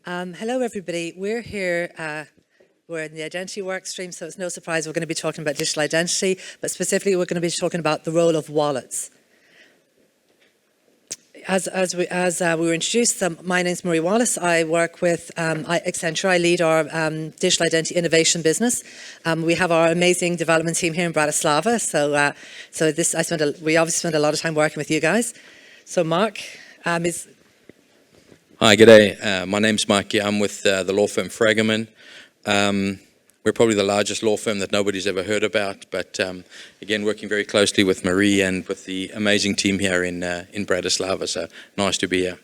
Hello, everybody. We're here, we're in the identity work stream, so it's no surprise we're going to be talking about digital identity, but specifically we're going to be talking about the role of wallets. As we were introduced, my name is Wallace. I work with Accenture. I lead our digital identity innovation business. We have our amazing development team here in Bratislava. We obviously spend a lot of time working with you guys. So Marc is... Hi, g'day. My name's Marc. I'm with the law firm Fragaman. We're probably the largest law firm that nobody's ever heard about, but again, working very closely with Marie and with the amazing team here in Bratislava, so nice to be here.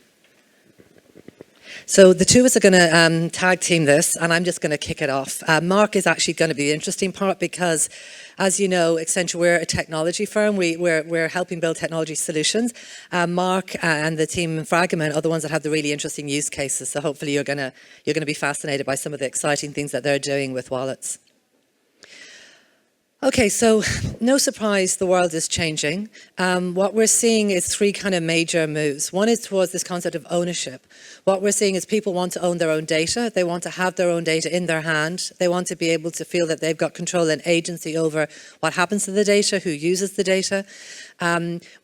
So the two of us are going to tag team this, and I'm just going to kick it off. Marc is actually going to be the interesting part because, as you know, Accenture, we're a technology firm. We're helping build technology solutions. Marc and the team in Fragaman are the ones that have the really interesting use cases. So hopefully you're going to be fascinated by some of the exciting things that they're doing with wallets. Okay, so no surprise, the world is changing. What we're seeing is three kind of major moves. One is towards this concept of ownership. What we're seeing is people want to own their own data. They want to have their own data in their hand. They want to be able to feel that they've got control and agency over what happens to the data, who uses the data.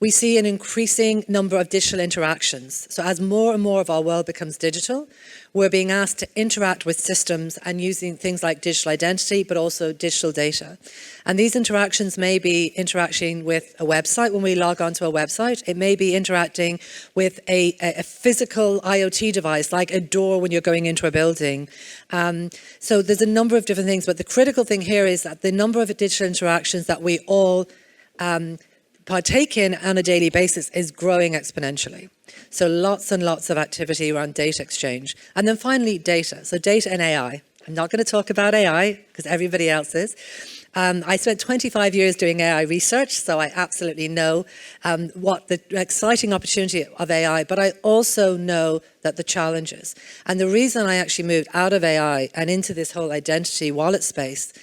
We see an increasing number of digital interactions. So as more and more of our world becomes digital, we're being asked to interact with systems and using things like digital identity, but also digital data. And these interactions may be interacting with a website when we log onto a website. It may be interacting with a physical IoT device, like a door when you're going into a building. So there's a number of different things, but the critical thing here is that the number of digital interactions that we all partake in on a daily basis is growing exponentially. So lots and lots of activity around data exchange. And then finally, data. So data and AI. I'm not going to talk about AI because everybody else is. I spent 25 years doing AI research, so I absolutely know what the exciting opportunity of AI, but I also know that the challenges. And the reason I actually moved out of AI and into this whole identity wallet space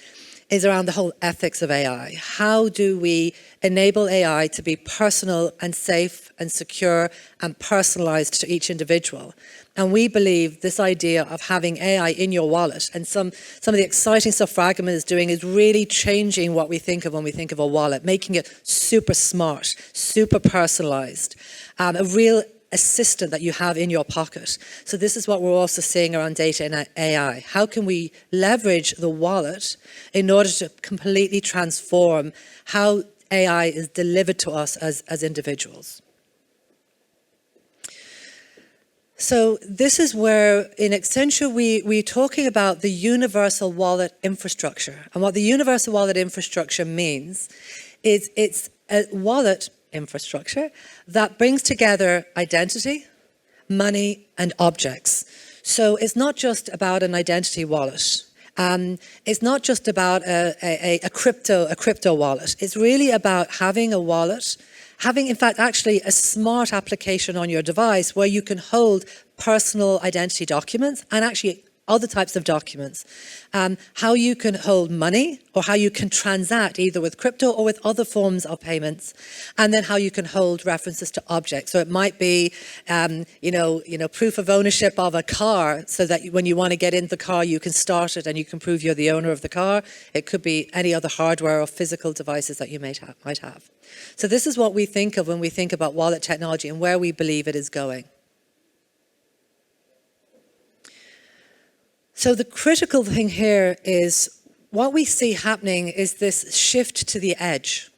is around the whole ethics of AI. How do we enable AI to be personal and safe and secure and personalized to each individual? And we believe this idea of having AI in your wallet, and some of the exciting stuff Fragaman is doing is really changing what we think of when we think of a wallet, making it super smart, super personalized, a real assistant that you have in your pocket. So this is what we're also seeing around data and AI. How can we leverage the wallet in order to completely transform how AI is delivered to us as individuals? So this is where in Accenture we're talking about the universal wallet infrastructure. And what the universal wallet infrastructure means is it's a wallet infrastructure that brings together identity, money, and objects. So it's not just about an identity wallet. It's not just about a crypto wallet. It's really about having a wallet, having, in fact, actually a smart application on your device where you can hold personal identity documents and actually other types of documents. How you can hold money or how you can transact either with crypto or with other forms of payments, and then how you can hold references to objects. So it might be, proof of ownership of a car so that when you want to get in the car, you can start it and you can prove you're the owner of the car. It could be any other hardware or physical devices that you might have. So this is what we think of when we think about wallet technology and where we believe it is going. So the critical thing here is what we see happening is this shift to the edge.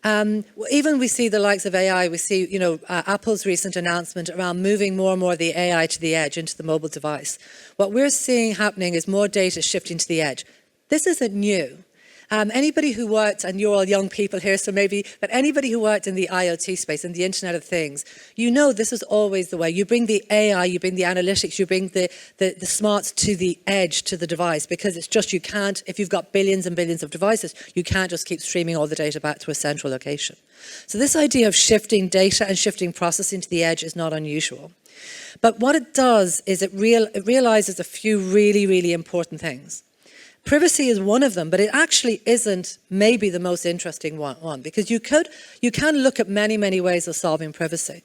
Even we see the likes of AI, we see, Apple's recent announcement around moving more and more of the AI to the edge into the mobile device. What we're seeing happening is more data shifting to the edge. This isn't new. Anybody who worked, and you're all young people here, so maybe, but anybody who worked in the IoT space and the Internet of Things, you know this is always the way. You bring the AI, you bring the analytics, you bring the smarts to the edge, to the device, because it's just, you can't, if you've got billions and billions of devices, you can't just keep streaming all the data back to a central location. So this idea of shifting data and shifting processing to the edge is not unusual. But what it does is it realizes a few really, really important things. Privacy is one of them, but it actually isn't maybe the most interesting one because you can look at many ways of solving privacy.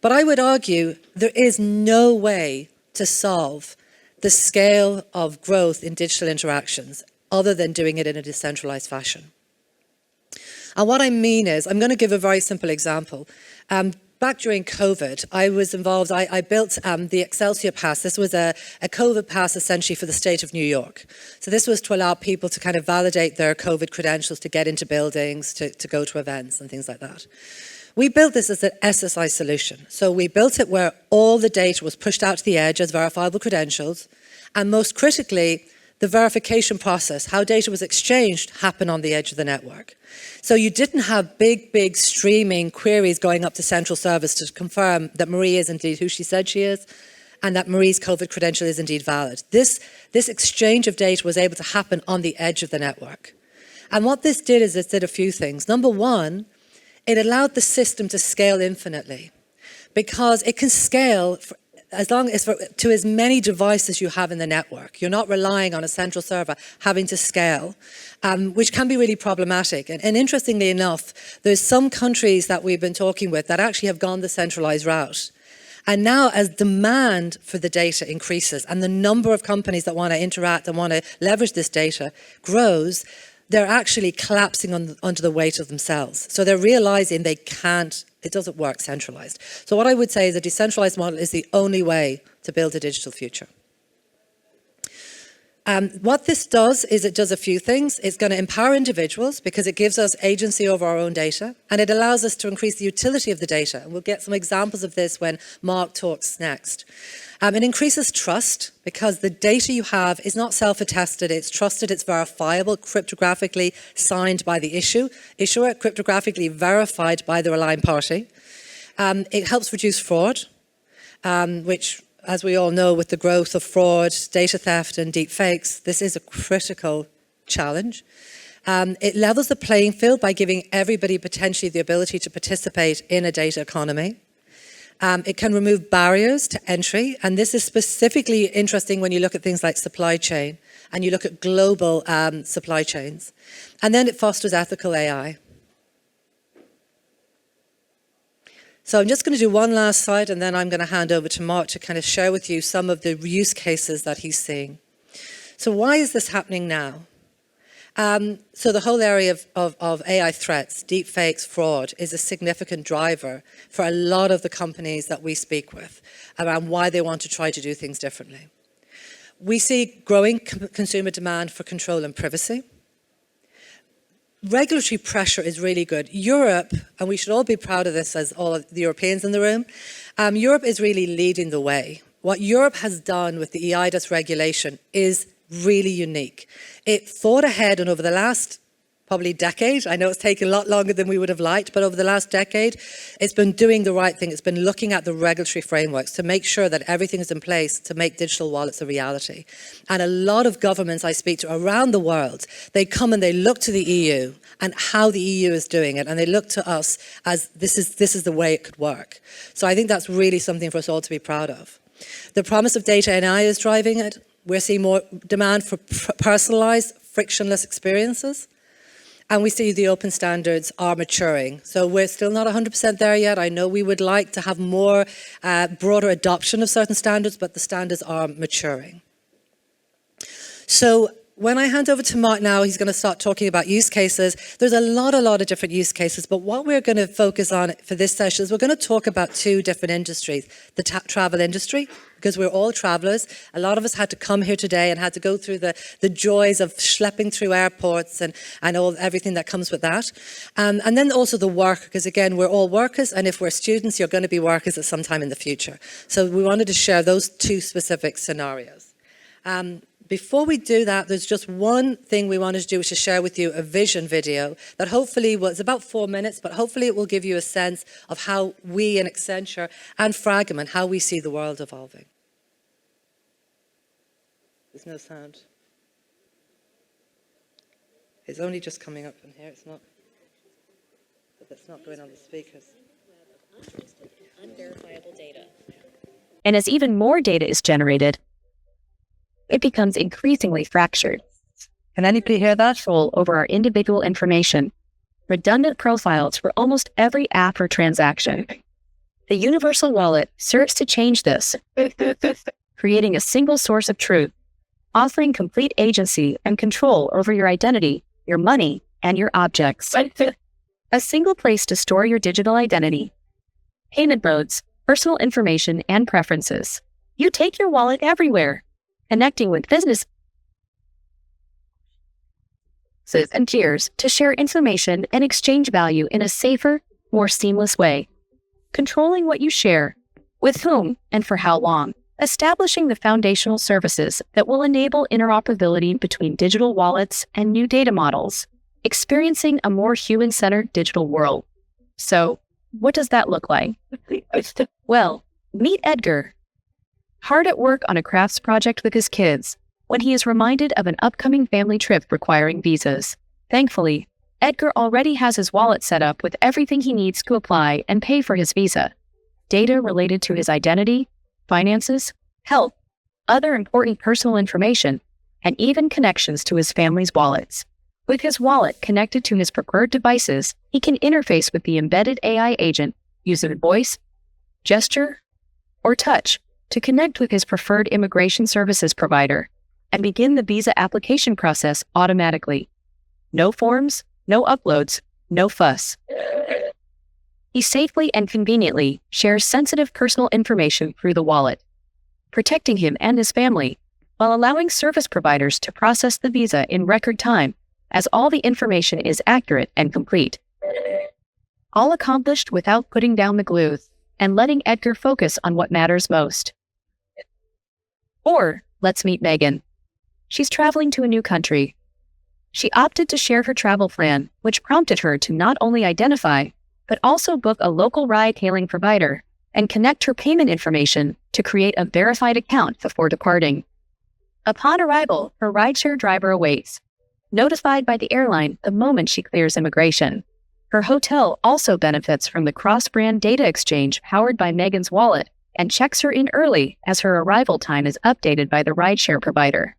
But I would argue there is no way to solve the scale of growth in digital interactions other than doing it in a decentralized fashion. And what I mean is, I'm going to give a very simple example. Back during COVID, I was involved, I built the Excelsior Pass. This was a COVID pass essentially for the state of New York. So this was to allow people to kind of validate their COVID credentials to get into buildings, to go to events and things like that. We built this as an SSI solution. So we built it where all the data was pushed out to the edge as verifiable credentials. And most critically, the verification process, how data was exchanged, happened on the edge of the network. So you didn't have big streaming queries going up to central service to confirm that Marie is indeed who she said she is, and that Marie's COVID credential is indeed valid. This exchange of data was able to happen on the edge of the network. And what this did is it did a few things. Number one, it allowed the system to scale infinitely, because it can scale to as many devices you have in the network. You're not relying on a central server having to scale, which can be really problematic. And interestingly enough, there's some countries that we've been talking with that actually have gone the centralized route. And now as demand for the data increases and the number of companies that want to interact and want to leverage this data grows, they're actually collapsing under the weight of themselves. So they're realizing it doesn't work centralized. So what I would say is a decentralized model is the only way to build a digital future. What this does is it does a few things. It's going to empower individuals because it gives us agency over our own data, and it allows us to increase the utility of the data. And we'll get some examples of this when Marc talks next. It increases trust because the data you have is not self-attested, it's trusted, it's verifiable, cryptographically signed by the issuer, cryptographically verified by the relying party. It helps reduce fraud, which, as we all know, with the growth of fraud, data theft and deep fakes, this is a critical challenge. It levels the playing field by giving everybody potentially the ability to participate in a data economy. It can remove barriers to entry, and this is specifically interesting when you look at things like supply chain and you look at global supply chains. And then it fosters ethical AI. So I'm just going to do one last slide, and then I'm going to hand over to Marc to kind of share with you some of the use cases that he's seeing. So why is this happening now? So the whole area of AI threats, deep fakes, fraud is a significant driver for a lot of the companies that we speak with around why they want to try to do things differently. We see growing consumer demand for control and privacy. Regulatory pressure is really good. Europe, and we should all be proud of this as all of the Europeans in the room, Europe is really leading the way. What Europe has done with the eIDAS regulation is really unique. It thought ahead, and over the last probably decade, I know it's taken a lot longer than we would have liked, but over the last decade, it's been doing the right thing. It's been looking at the regulatory frameworks to make sure that everything is in place to make digital wallets a reality. And a lot of governments I speak to around the world, they come and they look to the EU and how the EU is doing it, and they look to us as this is the way it could work. So I think that's really something for us all to be proud of. The promise of data and AI is driving it. We're seeing more demand for personalized, frictionless experiences. And we see the open standards are maturing. So we're still not 100% there yet. I know we would like to have more broader adoption of certain standards, but the standards are maturing. So when I hand over to Marc now, he's going to start talking about use cases. There's a lot of different use cases, but what we're going to focus on for this session is we're going to talk about two different industries. The travel industry, because we're all travelers. A lot of us had to come here today and had to go through the joys of schlepping through airports and everything that comes with that. And then also the work, because again, we're all workers, and if we're students, you're going to be workers at some time in the future. So we wanted to share those two specific scenarios. Before we do that, there's just one thing we wanted to do, which is share with you a vision video that hopefully was about 4 minutes, but hopefully it will give you a sense of how we in Accenture and Fragment, how we see the world evolving. There's no sound. It's only just coming up from here. It's not. But that's not going on the speakers. Unverifiable data. And as even more data is generated, it becomes increasingly fractured. Can anybody hear that? Control over our individual information. Redundant profiles for almost every app or transaction. The universal wallet serves to change this. creating a single source of truth, offering complete agency and control over your identity, your money, and your objects. A single place to store your digital identity, payment modes, personal information, and preferences. You take your wallet everywhere, connecting with businesses and peers to share information and exchange value in a safer, more seamless way. Controlling what you share, with whom, and for how long. Establishing the foundational services that will enable interoperability between digital wallets and new data models. Experiencing a more human-centered digital world. So, what does that look like? Well, meet Edgar. Hard at work on a crafts project with his kids, when he is reminded of an upcoming family trip requiring visas. Thankfully, Edgar already has his wallet set up with everything he needs to apply and pay for his visa. Data related to his identity, finances, health, other important personal information, and even connections to his family's wallets. With his wallet connected to his preferred devices, he can interface with the embedded AI agent using voice, gesture, or touch to connect with his preferred immigration services provider and begin the visa application process automatically. No forms, no uploads, no fuss. He safely and conveniently shares sensitive personal information through the wallet, protecting him and his family, while allowing service providers to process the visa in record time, as all the information is accurate and complete. All accomplished without putting down the glue and letting Edgar focus on what matters most. Or, let's meet Megan. She's traveling to a new country. She opted to share her travel plan, which prompted her to not only identify, but also book a local ride-hailing provider and connect her payment information to create a verified account before departing. Upon arrival, her rideshare driver awaits, notified by the airline the moment she clears immigration. Her hotel also benefits from the cross-brand data exchange powered by Megan's wallet and checks her in early as her arrival time is updated by the rideshare provider.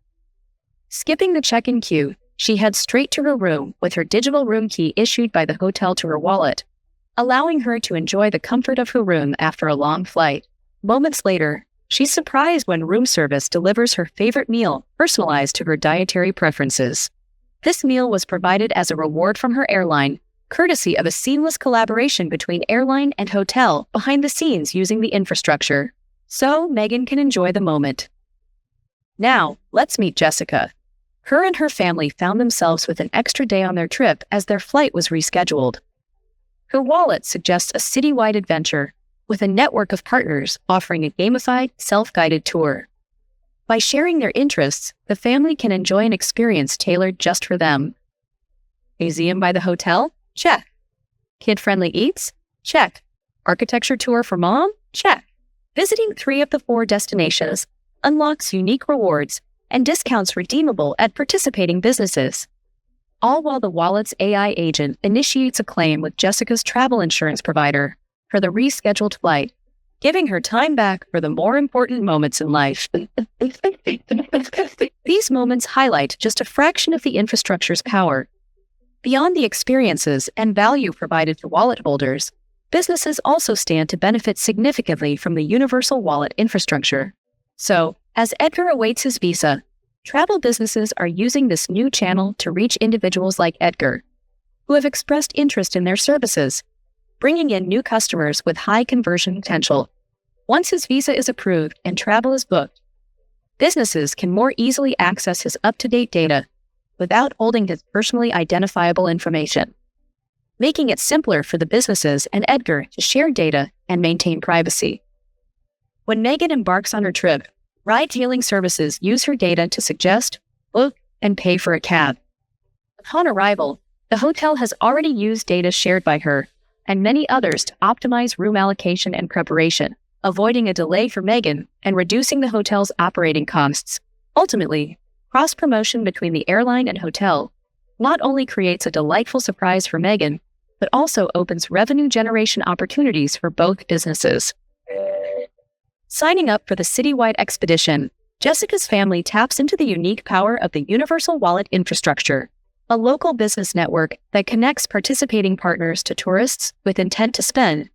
Skipping the check-in queue, she heads straight to her room with her digital room key issued by the hotel to her wallet, allowing her to enjoy the comfort of her room after a long flight. Moments later, she's surprised when room service delivers her favorite meal personalized to her dietary preferences. This meal was provided as a reward from her airline, courtesy of a seamless collaboration between airline and hotel behind the scenes using the infrastructure, so Megan can enjoy the moment. Now, let's meet Jessica. Her and her family found themselves with an extra day on their trip as their flight was rescheduled. Her wallet suggests a citywide adventure, with a network of partners offering a gamified, self-guided tour. By sharing their interests, the family can enjoy an experience tailored just for them. Museum by the hotel? Check. Kid-friendly eats? Check. Architecture tour for mom? Check. Visiting 3 of the 4 destinations unlocks unique rewards and discounts redeemable at participating businesses. All while the wallet's AI agent initiates a claim with Jessica's travel insurance provider for the rescheduled flight, giving her time back for the more important moments in life. These moments highlight just a fraction of the infrastructure's power. Beyond the experiences and value provided to wallet holders, businesses also stand to benefit significantly from the universal wallet infrastructure. So, as Edgar awaits his visa, travel businesses are using this new channel to reach individuals like Edgar, who have expressed interest in their services, bringing in new customers with high conversion potential. Once his visa is approved and travel is booked, businesses can more easily access his up-to-date data without holding his personally identifiable information, making it simpler for the businesses and Edgar to share data and maintain privacy. When Megan embarks on her trip, ride-hailing services use her data to suggest, book, and pay for a cab. Upon arrival, the hotel has already used data shared by her and many others to optimize room allocation and preparation, avoiding a delay for Megan and reducing the hotel's operating costs. Ultimately, cross-promotion between the airline and hotel not only creates a delightful surprise for Megan, but also opens revenue generation opportunities for both businesses. Signing up for the citywide expedition, Jessica's family taps into the unique power of the Universal Wallet infrastructure, a local business network that connects participating partners to tourists with intent to spend,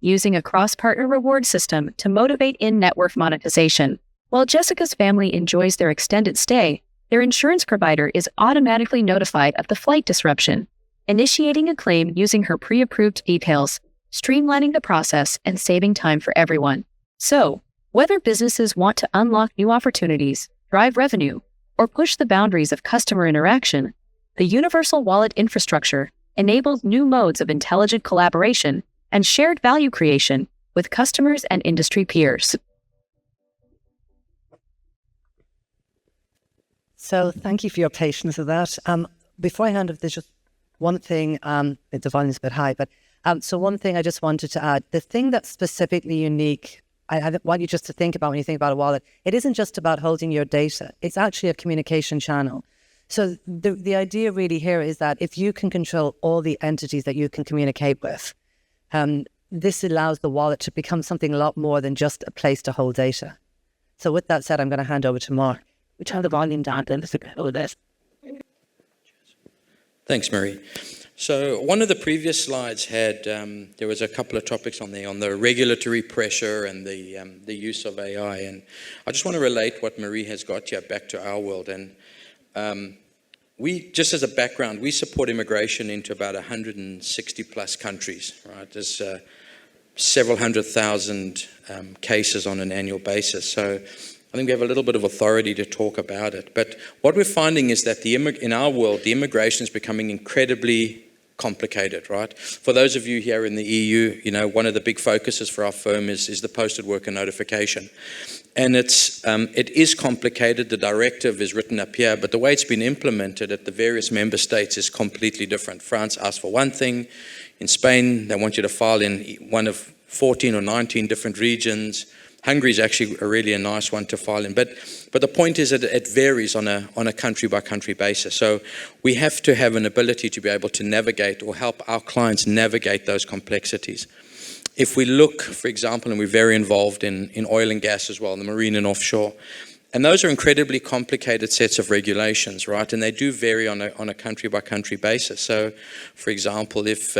using a cross-partner reward system to motivate in-network monetization. While Jessica's family enjoys their extended stay, their insurance provider is automatically notified of the flight disruption, initiating a claim using her pre-approved details, streamlining the process and saving time for everyone. So, whether businesses want to unlock new opportunities, drive revenue, or push the boundaries of customer interaction, the Universal Wallet infrastructure enables new modes of intelligent collaboration and shared value creation with customers and industry peers. So thank you for your patience with that. Before I hand off, there's just one thing, the volume's a bit high, but so one thing I just wanted to add, the thing that's specifically unique, I want you just to think about when you think about a wallet, it isn't just about holding your data, it's actually a communication channel. So the idea really here is that if you can control all the entities that you can communicate with, this allows the wallet to become something a lot more than just a place to hold data. So with that said, I'm going to hand over to Marc. We turn the volume down then over this. Thanks, Marie. So one of the previous slides had, there was a couple of topics on there, on the regulatory pressure and the use of AI. And I just want to relate what Marie has got here back to our world. And we, just as a background, we support immigration into about 160 plus countries, right? There's several 100,000 cases on an annual basis. So I think we have a little bit of authority to talk about it. But what we're finding is that in our world, the immigration is becoming incredibly complicated, right? For those of you here in the EU, you know, one of the big focuses for our firm is the posted worker notification. And it is complicated. The directive is written up here, but the way it's been implemented at the various member states is completely different. France asks for one thing. In Spain, they want you to file in one of 14 or 19 different regions. Hungary is actually a nice one to file in. But the point is that it varies on a country-by-country basis. So we have to have an ability to be able to navigate or help our clients navigate those complexities. If we look, for example, and we're very involved in oil and gas as well, the marine and offshore, and those are incredibly complicated sets of regulations, right? And they do vary on a country-by-country basis. So, for example, if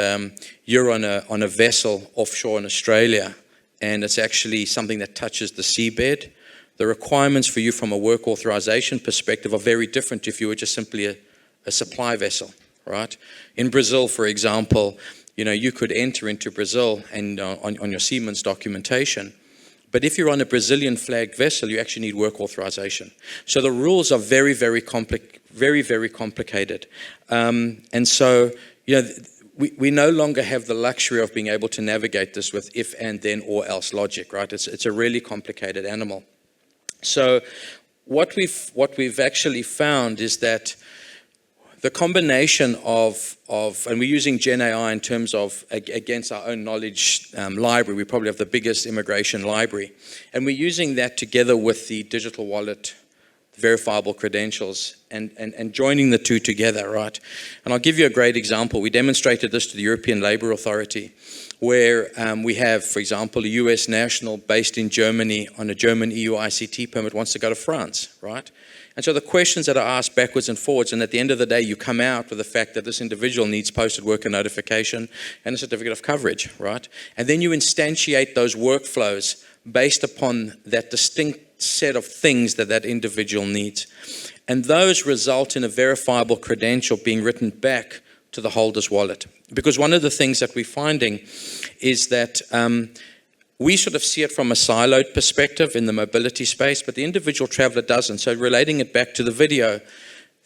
you're on a vessel offshore in Australia, and it's actually something that touches the seabed, the requirements for you from a work authorization perspective are very different if you were just simply a supply vessel, right? In Brazil, for example, you know, you could enter into Brazil and on your seaman's documentation, but if you're on a Brazilian flagged vessel, you actually need work authorization. So the rules are very, very complicated. And so, you know, we no longer have the luxury of being able to navigate this with if and then or else logic, right? It's a really complicated animal. So what we've actually found is that the combination of and we're using Gen AI in terms of against our own knowledge library. We probably have the biggest immigration library, and we're using that together with the digital wallet, verifiable credentials, and joining the two together, right? And I'll give you a great example. We demonstrated this to the European Labour Authority, where we have, for example, a US national based in Germany on a German EU ICT permit wants to go to France, right? And so the questions that are asked backwards and forwards, and at the end of the day, you come out with the fact that this individual needs posted worker notification and a certificate of coverage, right? And then you instantiate those workflows based upon that distinct set of things that individual needs. And those result in a verifiable credential being written back to the holder's wallet. Because one of the things that we're finding is that we sort of see it from a siloed perspective in the mobility space, but the individual traveler doesn't. So relating it back to the video,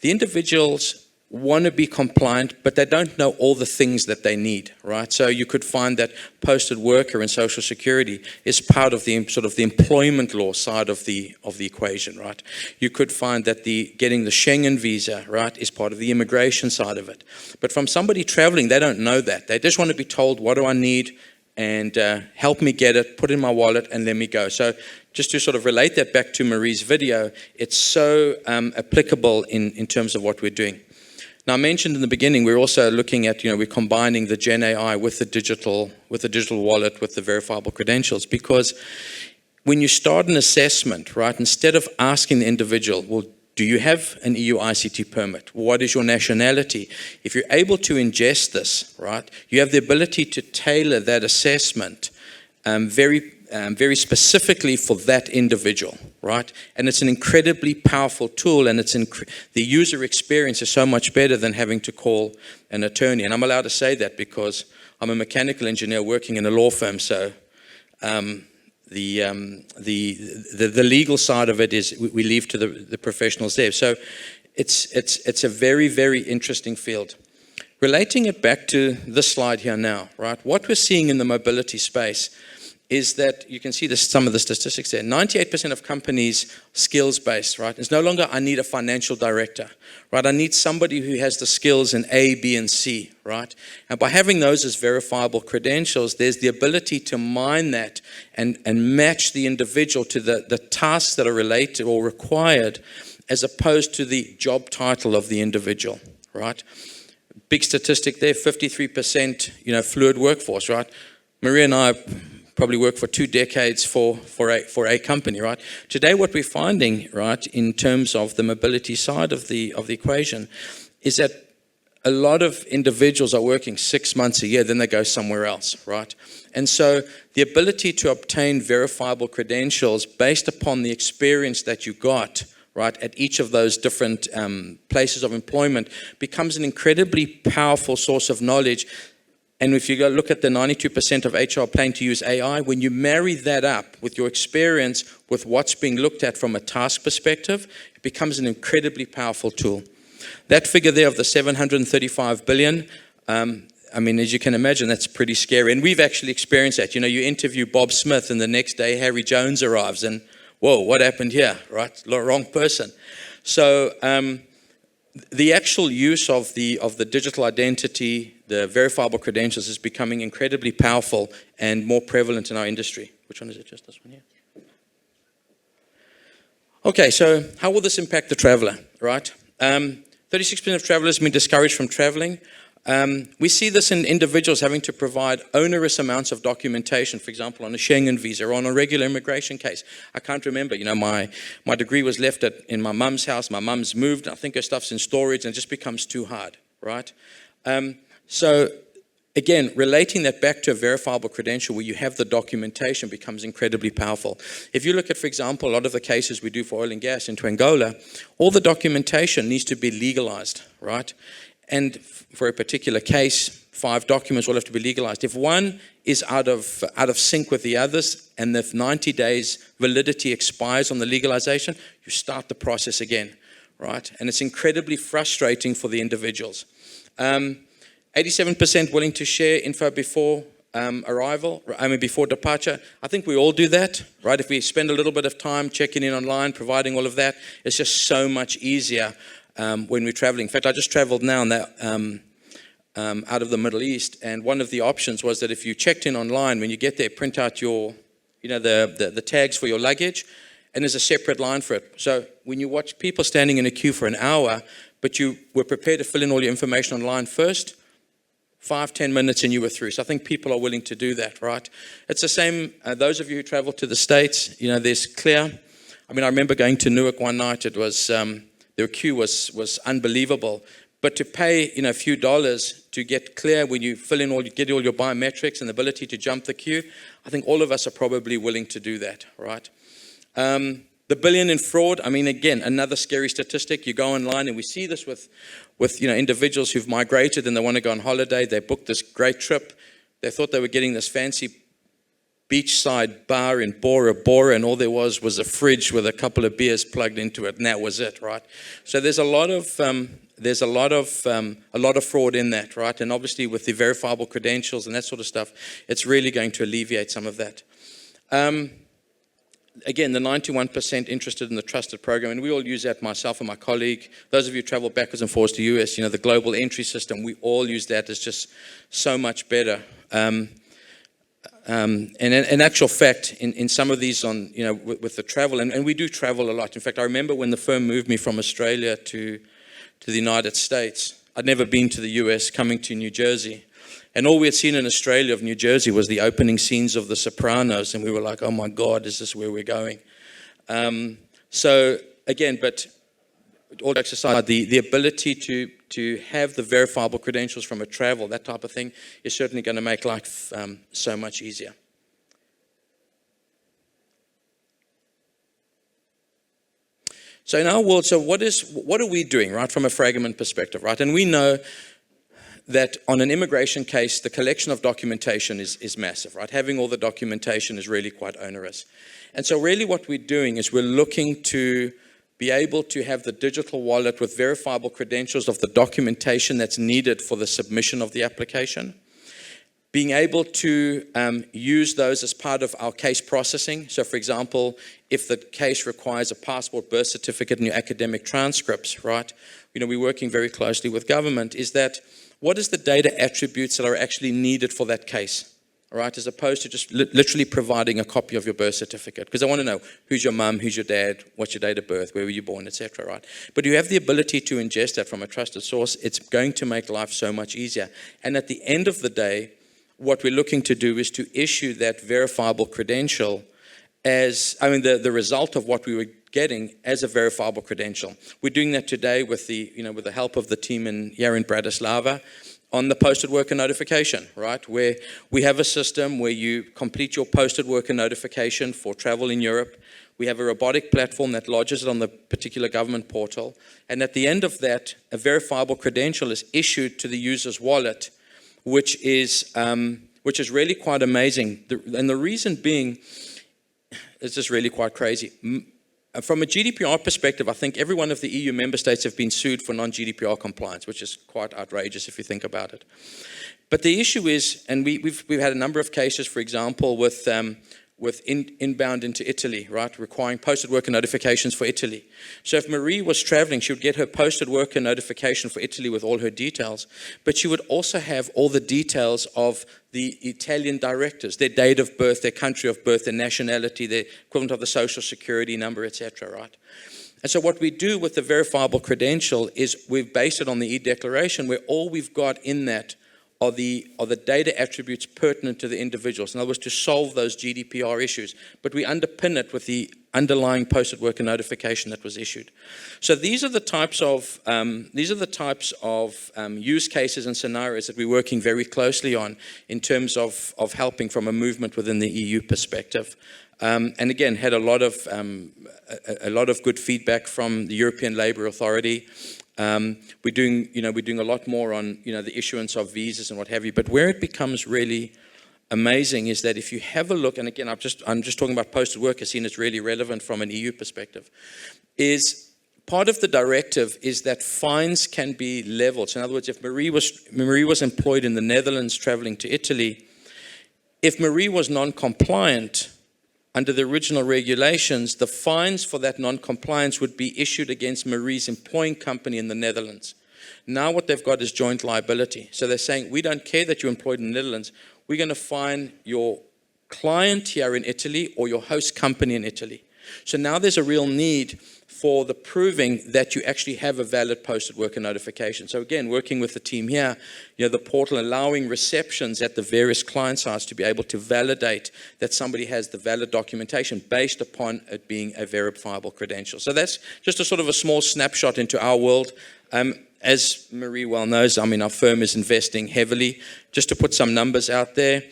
the individuals want to be compliant, but they don't know all the things that they need, right? So you could find that posted worker and Social Security is part of the sort of the employment law side of the equation, right? You could find that getting the Schengen visa, right, is part of the immigration side of it. But from somebody traveling, they don't know that. They just want to be told, what do I need? And help me get it, put it in my wallet, and let me go. So just to sort of relate that back to Marie's video, it's so applicable in terms of what we're doing. Now, I mentioned in the beginning, we're also looking at, we're combining the Gen AI with the digital wallet, with the verifiable credentials, because when you start an assessment, right, instead of asking the individual, well, do you have an EU ICT permit? What is your nationality? If you're able to ingest this, right, you have the ability to tailor that assessment very specifically for that individual, right? And it's an incredibly powerful tool, and the user experience is so much better than having to call an attorney. And I'm allowed to say that because I'm a mechanical engineer working in a law firm, so the legal side of it is we leave to the professionals there. So it's a very, very interesting field. Relating it back to this slide here now, right? What we're seeing in the mobility space is that you can see some of the statistics there. 98% of companies skills-based, right? It's no longer I need a financial director, right? I need somebody who has the skills in A, B, and C, right? And by having those as verifiable credentials, there's the ability to mine that and match the individual to the tasks that are related or required, as opposed to the job title of the individual, right? Big statistic there, 53%, fluid workforce, right? Maria and I probably worked for 2 decades for a company, right? Today, what we're finding, right, in terms of the mobility side of the equation, is that a lot of individuals are working 6 months a year, then they go somewhere else, right? And so the ability to obtain verifiable credentials based upon the experience that you got, right, at each of those different places of employment becomes an incredibly powerful source of knowledge. And if you go look at the 92% of HR planning to use AI, when you marry that up with your experience with what's being looked at from a task perspective, it becomes an incredibly powerful tool. That figure there of the 735 billion, as you can imagine, that's pretty scary. And we've actually experienced that. You interview Bob Smith and the next day Harry Jones arrives and, whoa, what happened here, right? Wrong person. So the actual use of the digital identity, the verifiable credentials, is becoming incredibly powerful and more prevalent in our industry. Which one is it? Just this one here? Okay, so how will this impact the traveler, right? 36% of travelers have been discouraged from traveling. We see this in individuals having to provide onerous amounts of documentation, for example, on a Schengen visa or on a regular immigration case. I can't remember, my degree was left in my mum's house. My mum's moved. I think her stuff's in storage and it just becomes too hard, right? So again, relating that back to a verifiable credential where you have the documentation becomes incredibly powerful. If you look at, for example, a lot of the cases we do for oil and gas into Angola, all the documentation needs to be legalized, right? And for a particular case, 5 documents all have to be legalized. If one is out of sync with the others and the 90 days validity expires on the legalization, you start the process again, right? And it's incredibly frustrating for the individuals. 87% willing to share info before before departure. I think we all do that, right? If we spend a little bit of time checking in online, providing all of that, it's just so much easier when we're traveling. In fact, I just traveled now out of the Middle East, and one of the options was that if you checked in online, when you get there, print out your, the tags for your luggage, and there's a separate line for it. So when you watch people standing in a queue for an hour, but you were prepared to fill in all your information online first, 5-10 minutes and you were through. So I think people are willing to do that, right? It's the same, those of you who travel to the States, there's Clear. I remember going to Newark one night. It was, the queue was unbelievable. But to pay, a few dollars to get Clear when you fill in get all your biometrics and the ability to jump the queue, I think all of us are probably willing to do that, right? The billion in fraud, again, another scary statistic. You go online and we see this with individuals who've migrated and they want to go on holiday. They booked this great trip. They thought they were getting this fancy beachside bar in Bora Bora, and all there was a fridge with a couple of beers plugged into it, and that was it, right? So there's a lot of fraud in that, right? And obviously with the verifiable credentials and that sort of stuff, it's really going to alleviate some of that. Again, the 91% interested in the trusted program, and we all use that, myself and my colleague. Those of you who travel backwards and forwards to US, the global entry system, we all use that. It's just so much better. And in actual fact, in some of these with the travel, and we do travel a lot. In fact, I remember when the firm moved me from Australia to the United States, I'd never been to the US, coming to New Jersey. And all we had seen in Australia of New Jersey was the opening scenes of The Sopranos. And we were like, oh my God, is this where we're going? So again, but all jokes aside, the ability to have the verifiable credentials from a travel, that type of thing, is certainly going to make life so much easier. So in our world, so what are we doing, right, from a Fragment perspective, right? And we know that on an immigration case, the collection of documentation is massive, right? Having all the documentation is really quite onerous. And so really what we're doing is we're looking to be able to have the digital wallet with verifiable credentials of the documentation that's needed for the submission of the application. Being able to use those as part of our case processing. So for example, if the case requires a passport, birth certificate, and your academic transcripts, right? We're working very closely with government, is that what is the data attributes that are actually needed for that case? All right, as opposed to just literally providing a copy of your birth certificate. Because I want to know who's your mum, who's your dad, what's your date of birth, where were you born, etc. Right? But you have the ability to ingest that from a trusted source. It's going to make life so much easier. And at the end of the day, what we're looking to do is to issue that verifiable credential as, the result of what we were getting as a verifiable credential. We're doing that today with the help of the team here in Bratislava on the posted worker notification, right? Where we have a system where you complete your posted worker notification for travel in Europe. We have a robotic platform that lodges it on the particular government portal. And at the end of that, a verifiable credential is issued to the user's wallet, which is really quite amazing. And the reason being, it's just really quite crazy. From a GDPR perspective, I think every one of the EU member states have been sued for non-GDPR compliance, which is quite outrageous if you think about it. But the issue is, and we've had a number of cases, for example, with inbound into Italy, right, requiring posted worker notifications for Italy. So if Marie was traveling, she would get her posted worker notification for Italy with all her details, but she would also have all the details of the Italian directors, their date of birth, their country of birth, their nationality, their equivalent of the social security number, etc., right? And so what we do with the verifiable credential is we've based it on the e-declaration, where all we've got in that are the data attributes pertinent to the individuals. In other words, to solve those GDPR issues. But we underpin it with the underlying posted worker notification that was issued. So these are the types of use cases and scenarios that we're working very closely on in terms of helping from a movement within the EU perspective. And again, had a lot of good feedback from the European Labour Authority. We're doing a lot more on, the issuance of visas and what have you. But where it becomes really amazing is that if you have a look, and again, I'm just talking about posted worker, seen as really relevant from an EU perspective, is part of the directive is that fines can be leveled. So in other words, if Marie was employed in the Netherlands traveling to Italy, if Marie was non-compliant, under the original regulations, the fines for that non-compliance would be issued against Marie's employing company in the Netherlands. Now what they've got is joint liability. So they're saying, we don't care that you're employed in the Netherlands. We're going to fine your client here in Italy or your host company in Italy. So now there's a real need for the proving that you actually have a valid posted worker notification. So again, working with the team here, the portal allowing receptions at the various client sites to be able to validate that somebody has the valid documentation based upon it being a verifiable credential. So that's just a sort of a small snapshot into our world. As Marie well knows, our firm is investing heavily. Just to put some numbers out there,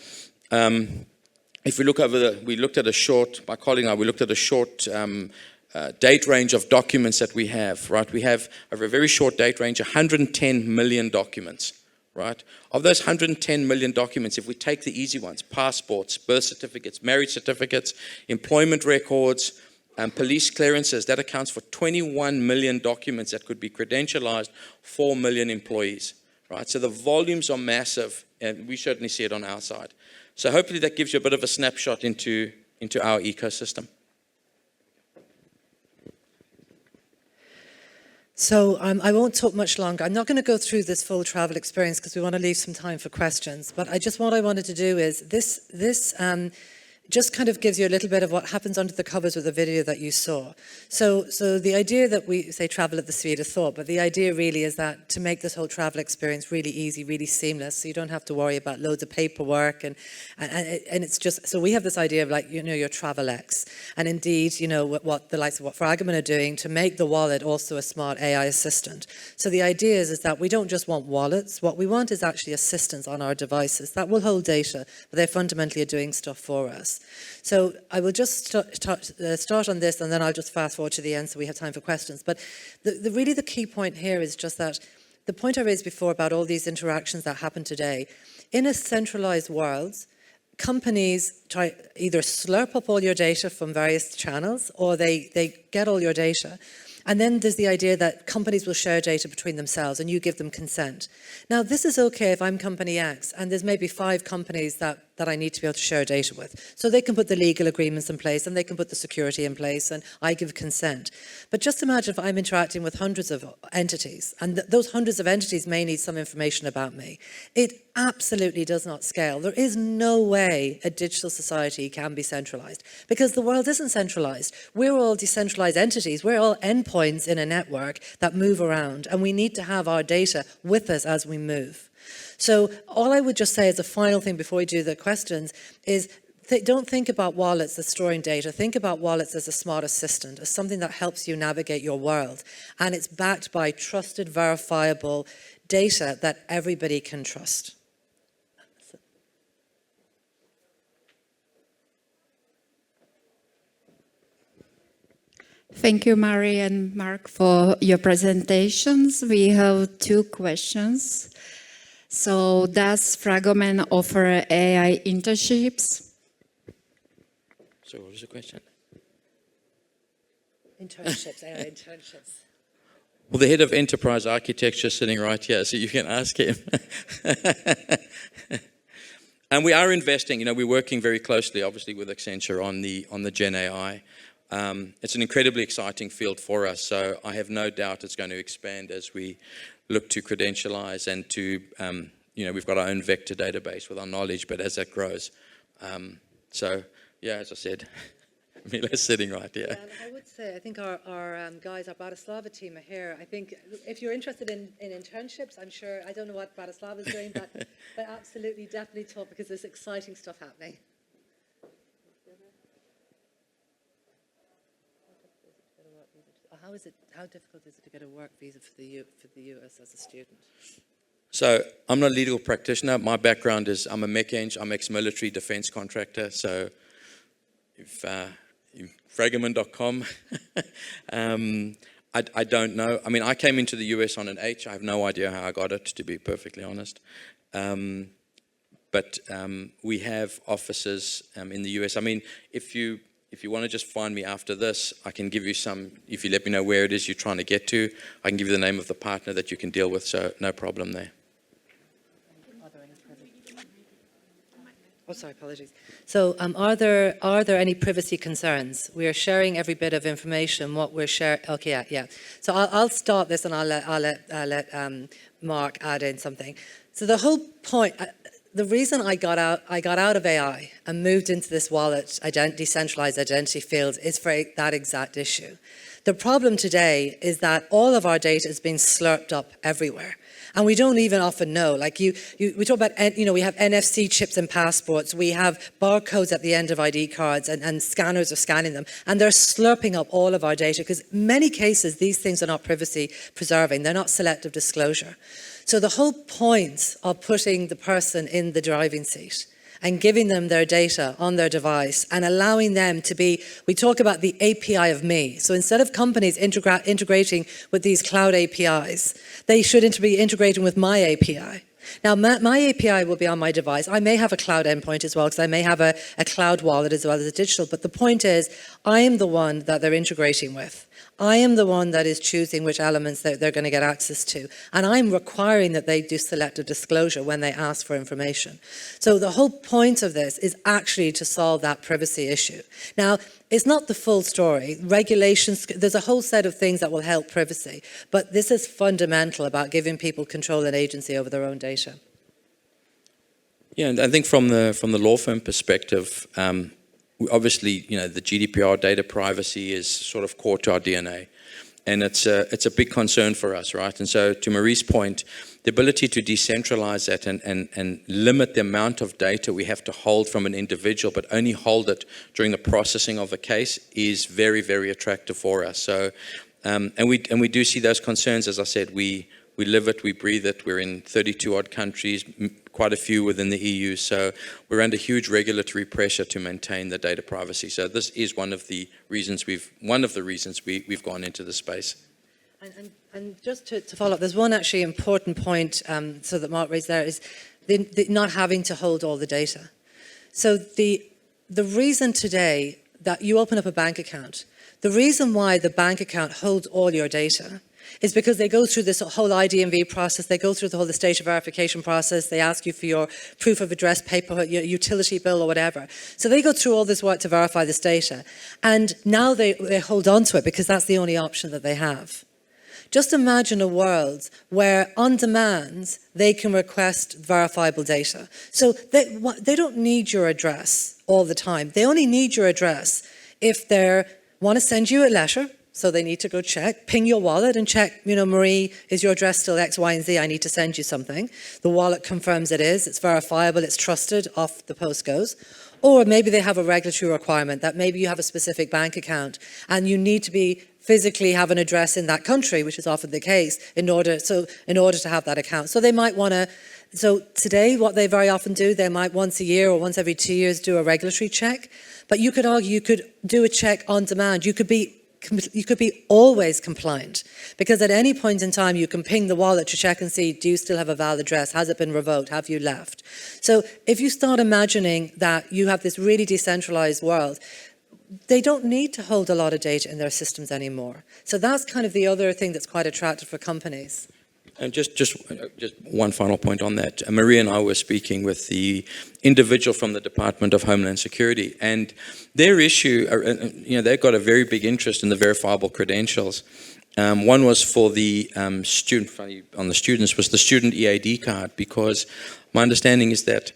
if we look my colleague and I, we looked at a short date range of documents that we have, right? We have, over a very short date range, 110 million documents, right? Of those 110 million documents, if we take the easy ones, passports, birth certificates, marriage certificates, employment records, police clearances, that accounts for 21 million documents that could be credentialized, 4 million employees, right? So the volumes are massive, and we certainly see it on our side. So hopefully that gives you a bit of a snapshot into our ecosystem. So I won't talk much longer. I'm not going to go through this full travel experience because we want to leave some time for questions. But what I wanted to do is this just kind of gives you a little bit of what happens under the covers with the video that you saw. So the idea that we say travel at the speed of thought, but the idea really is that to make this whole travel experience really easy, really seamless, so you don't have to worry about loads of paperwork and it's just, so we have this idea of your TravelX, and indeed, what the likes of what Fragment are doing to make the wallet also a smart AI assistant. So the idea is that we don't just want wallets, what we want is actually assistants on our devices that will hold data, but they fundamentally are doing stuff for us. us. So I will just start on this, and then I'll just fast forward to the end so we have time for questions. But really the key point here is just that the point I raised before about all these interactions that happen today, in a centralized world, companies try either slurp up all your data from various channels, or they get all your data. And then there's the idea that companies will share data between themselves and you give them consent. Now, this is okay if I'm company X and there's maybe 5 companies that I need to be able to share data with. So they can put the legal agreements in place and they can put the security in place and I give consent. But just imagine if I'm interacting with hundreds of entities and those hundreds of entities may need some information about me. It absolutely does not scale. There is no way a digital society can be centralized because the world isn't centralized. We're all decentralized entities. We're all endpoints in a network that move around, and we need to have our data with us as we move. So all I would just say as a final thing before we do the questions is don't think about wallets as storing data. Think about wallets as a smart assistant, as something that helps you navigate your world. And it's backed by trusted, verifiable data that everybody can trust. Thank you, Mary and Marc, for your presentations. We have 2 questions. So, does Fragment offer AI internships? So what was the question? Internships, AI internships. Well, the head of enterprise architecture is sitting right here, so you can ask him. And we are investing. We're working very closely, obviously, with Accenture on the Gen AI. It's an incredibly exciting field for us, so I have no doubt it's going to expand as we look to credentialize and to, we've got our own vector database with our knowledge, but as that grows. So, yeah, as I said, Mila's sitting right here. Yeah, and I would say, I think our guys, our Bratislava team are here. I think if you're interested in internships, I'm sure, I don't know what Bratislava is doing, but absolutely, definitely talk because there's exciting stuff happening. How difficult is it to get a work visa for the US as a student? So I'm not a legal practitioner. My background is I'm a mech eng, I'm ex-military defense contractor. So if fragment.com, I don't know. I mean, I came into the US on an H. I have no idea how I got it, to be perfectly honest. But we have offices in the US. I mean, if you want to just find me after this, I can give you some, if you let me know where it is you're trying to get to, I can give you the name of the partner that you can deal with, so no problem there. Oh, sorry, apologies. So are there any privacy concerns? We are sharing every bit of information, what we're sharing. Okay, yeah. So I'll start this and I'll let Marc add in something. So the whole point, the reason I got out of AI and moved into this wallet decentralized identity field is for that exact issue. The problem today is that all of our data is being slurped up everywhere. And we don't even often know. Like we talk about, we have NFC chips in passports. We have barcodes at the end of ID cards and scanners are scanning them. And they're slurping up all of our data because in many cases, these things are not privacy preserving. They're not selective disclosure. So the whole point of putting the person in the driving seat and giving them their data on their device and allowing them to be, we talk about the API of me. So instead of companies integrating with these cloud APIs, they should be integrating with my API. Now, my API will be on my device. I may have a cloud endpoint as well, because I may have a cloud wallet as well as a digital. But the point is, I am the one that they're integrating with. I am the one that is choosing which elements they're going to get access to. And I'm requiring that they do selective disclosure when they ask for information. So the whole point of this is actually to solve that privacy issue. Now, it's not the full story. Regulations, there's a whole set of things that will help privacy. But this is fundamental about giving people control and agency over their own data. Yeah, and I think from the law firm perspective, obviously, the GDPR data privacy is sort of core to our DNA, and it's a big concern for us, right? And so, to Marie's point, the ability to decentralize that and limit the amount of data we have to hold from an individual, but only hold it during the processing of a case, is very, very attractive for us. So, and we do see those concerns. As I said, we live it, we breathe it. We're in 32 odd countries. quite a few within the EU. So we're under huge regulatory pressure to maintain the data privacy. So this is one of the reasons we've gone into the space. And just to follow up, there's one actually important point so that Marc raised there is the not having to hold all the data. So the reason today that you open up a bank account, the reason why the bank account holds all your data is because they go through this whole ID&V process, they go through the whole data verification process, they ask you for your proof of address, paper, your utility bill or whatever. So they go through all this work to verify this data. And now they hold on to it because that's the only option that they have. Just imagine a world where, on demand, they can request verifiable data. So they don't need your address all the time. They only need your address if they want to send you a letter, so they need to go check, ping your wallet and check, you know, Marie, is your address still X, Y, and Z? I need to send you something. The wallet confirms it is, it's verifiable, it's trusted, off the post goes. Or maybe they have a regulatory requirement that maybe you have a specific bank account and you need to be physically have an address in that country, which is often the case, in order to have that account. So they might want to, so today what they very often do, they might once a year or once every 2 years do a regulatory check. But you could argue you could do a check on demand. You could be always compliant, because at any point in time you can ping the wallet to check and see, do you still have a valid address? Has it been revoked? Have you left? So if you start imagining that you have this really decentralized world, they don't need to hold a lot of data in their systems anymore. So that's kind of the other thing that's quite attractive for companies. And just one final point on that. Maria and I were speaking with the individual from the Department of Homeland Security, and their issue, they've got a very big interest in the verifiable credentials. One was for the students, was the student EAD card, because my understanding is that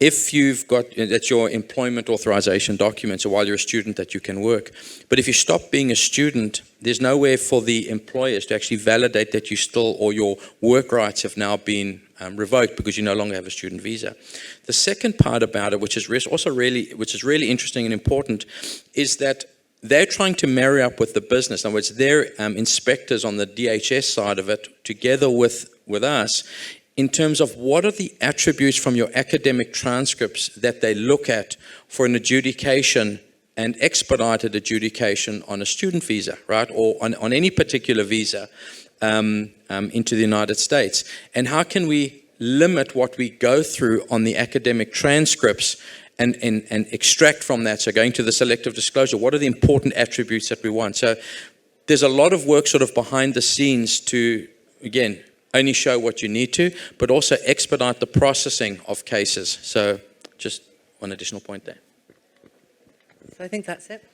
if you've got, that's your employment authorization document, so while you're a student that you can work. But if you stop being a student, there's nowhere for the employers to actually validate that you still, or your work rights have now been revoked because you no longer have a student visa. The second part about it, which is really interesting and important, is that they're trying to marry up with the business. In other words, their inspectors on the DHS side of it, together with us, in terms of what are the attributes from your academic transcripts that they look at for an adjudication and expedited adjudication on a student visa, right, or on any particular visa into the United States. And how can we limit what we go through on the academic transcripts and extract from that? So going to the selective disclosure, what are the important attributes that we want? So there's a lot of work sort of behind the scenes to, again, only show what you need to, but also expedite the processing of cases. So just one additional point there. So I think that's it.